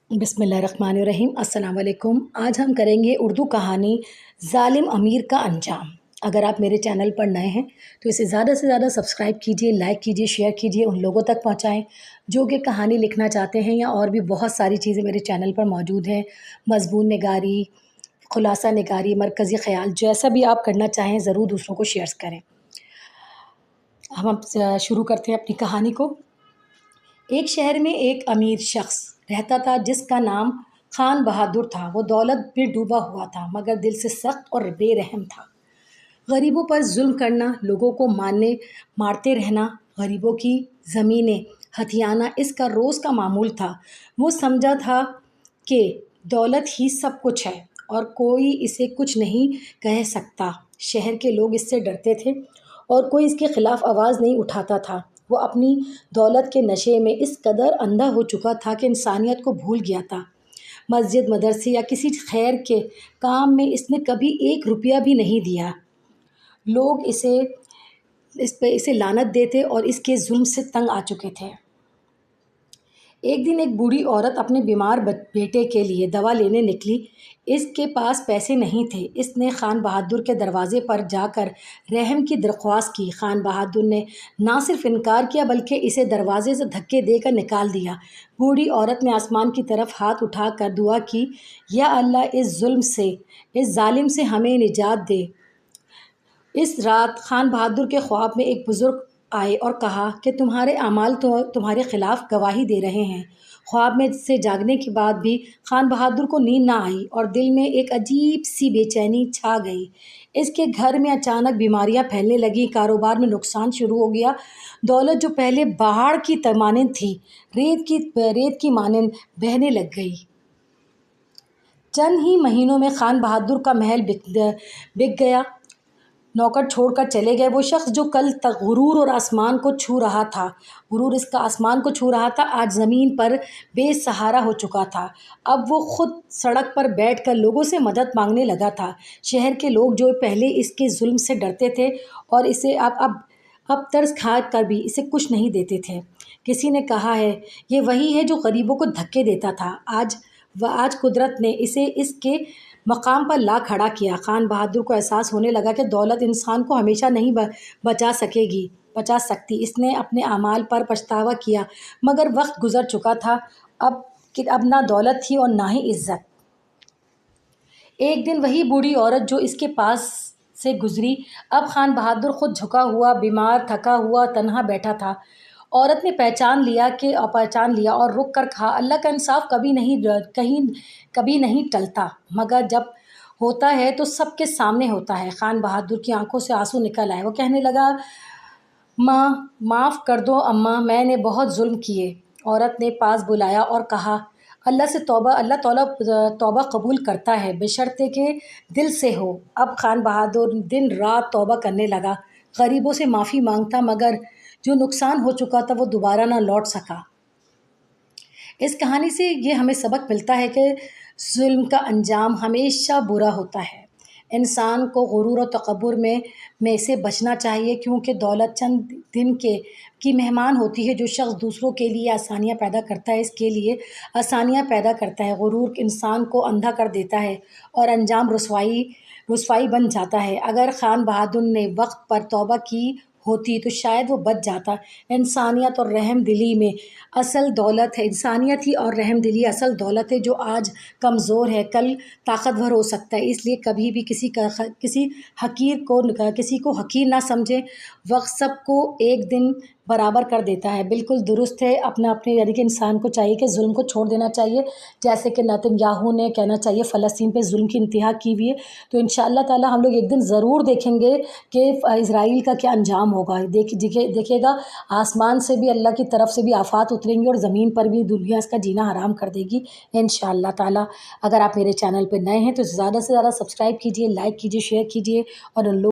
बिस्मिल्लाहिर्रहमानिर्रहीम। अस्सलाम वालेकुम। आज हम करेंगे उर्दू कहानी ज़ालिम अमीर का अंजाम। अगर आप मेरे चैनल पर नए हैं तो इसे ज़्यादा से ज़्यादा सब्सक्राइब कीजिए, लाइक कीजिए, शेयर कीजिए, उन लोगों तक पहुंचाएं जो कि कहानी लिखना चाहते हैं, या और भी बहुत सारी चीज़ें मेरे चैनल पर मौजूद हैं। मज़मून निगारी, खुलासा निगारी, मरकज़ी ख़याल, जैसा भी आप करना चाहें ज़रूर दूसरों को शेयर करें। हम अब शुरू करते हैं अपनी कहानी को। एक शहर में एक अमीर शख्स रहता था जिसका नाम खान बहादुर था। वो दौलत में डूबा हुआ था मगर दिल से सख्त और बेरहम था। गरीबों पर जुल्म करना, लोगों को मारते रहना, गरीबों की ज़मीनें हथियाना इसका रोज़ का मामूल था। वो समझा था कि दौलत ही सब कुछ है और कोई इसे कुछ नहीं कह सकता। शहर के लोग इससे डरते थे और कोई इसके खिलाफ आवाज़ नहीं उठाता था। वो अपनी दौलत के नशे में इस कदर अंधा हो चुका था कि इंसानियत को भूल गया था। मस्जिद, मदरसे या किसी खैर के काम में इसने कभी एक रुपया भी नहीं दिया। लोग इसे लानत देते और इसके जुल्म से तंग आ चुके थे। एक दिन एक बूढ़ी औरत अपने बीमार बेटे के लिए दवा लेने निकली। इसके पास पैसे नहीं थे। इसने खान बहादुर के दरवाजे पर जाकर रहम की दरख्वास्त की। खान बहादुर ने ना सिर्फ इनकार किया बल्कि इसे दरवाजे से धक्के देकर निकाल दिया। बूढ़ी औरत ने आसमान की तरफ हाथ उठाकर दुआ की, या अल्लाह, इस जुल्म से, इस जालिम से हमें निजात दे। इस रात खान बहादुर के ख्वाब में एक बुज़ुर्ग आए और कहा कि तुम्हारे अमाल तो तुम्हारे खिलाफ गवाही दे रहे हैं। ख्वाब में से जागने के बाद भी खान बहादुर को नींद ना आई और दिल में एक अजीब सी बेचैनी छा गई। इसके घर में अचानक बीमारियां फैलने लगी, कारोबार में नुकसान शुरू हो गया। दौलत जो पहले पहाड़ की मानंद थी, रेत की मानंद बहने लग गई। चंद ही महीनों में खान बहादुर का महल बिक गया। नौकर छोड़कर चले गए। वो शख्स जो कल तक गुरूर और आसमान को छू रहा था, गुरूर इसका आसमान को छू रहा था, आज ज़मीन पर बेसहारा हो चुका था। अब वो खुद सड़क पर बैठकर लोगों से मदद मांगने लगा था। शहर के लोग जो पहले इसके जुल्म से डरते थे और इसे अब तरस खा कर भी इसे कुछ नहीं देते थे। किसी ने कहा है, ये वही है जो गरीबों को धक्के देता था। आज कुदरत ने इसे इसके मकाम पर ला खड़ा किया। खान बहादुर को एहसास होने लगा कि दौलत इंसान को हमेशा नहीं बचा सकती। इसने अपने अमाल पर पछतावा किया मगर वक्त गुजर चुका था। अब ना दौलत थी और ना ही इज्जत। एक दिन वही बूढ़ी औरत जो इसके पास से गुजरी, अब खान बहादुर खुद झुका हुआ, बीमार, थका हुआ, तन्हा बैठा था। औरत ने पहचान लिया और रुक कर कहा, अल्लाह का इंसाफ कभी नहीं टलता, मगर जब होता है तो सबके सामने होता है। खान बहादुर की आंखों से आंसू निकल आए। वो कहने लगा, माँ, माफ़ कर दो अम्मा, मैंने बहुत जुल्म किए। औरत ने पास बुलाया और कहा, अल्लाह ताला तौबा कबूल करता है, बशर्ते के दिल से हो। अब खान बहादुर दिन रात तौबा करने लगा, गरीबों से माफ़ी मांगता, मगर जो नुकसान हो चुका था वो दोबारा ना लौट सका। इस कहानी से ये हमें सबक मिलता है कि जुल्म का अंजाम हमेशा बुरा होता है। इंसान को गुरूर और तकब्बुर में से बचना चाहिए, क्योंकि दौलत चंद दिन की मेहमान होती है। जो शख्स दूसरों के लिए आसानियाँ पैदा करता है, इसके लिए आसानियाँ पैदा करता है। गुरूर इंसान को अंधा कर देता है और अंजाम रुसवाई बन जाता है। अगर खान बहादुर ने वक्त पर तौबा की होती तो शायद वो बच जाता। इंसानियत और रहम दिली में असल दौलत है। इंसानियत ही और रहम दिली असल दौलत है, जो आज कमज़ोर है कल ताकतवर हो सकता है। इसलिए कभी भी किसी को हकीर ना समझें। वक्त सबको एक दिन बराबर कर देता है। बिल्कुल दुरुस्त है। अपने यानी कि इंसान को चाहिए कि जुल्म को छोड़ देना चाहिए, जैसे कि नेतन्याहू ने कहना चाहिए फ़लस्तीन पे जुल्म की इंतहा की हुई है। तो इंशाअल्लाह ताला हम लोग एक दिन ज़रूर देखेंगे कि इज़राइल का क्या अंजाम होगा। देखिएगा, आसमान से भी अल्लाह की तरफ से भी आफ़ात उतरेंगी और ज़मीन पर भी दुनिया इसका जीना हराम कर देगी इंशाअल्लाह ताला। अगर आप मेरे चैनल पर नए हैं तो ज़्यादा से ज़्यादा सब्सक्राइब कीजिए, लाइक कीजिए, शेयर कीजिए और उन लोग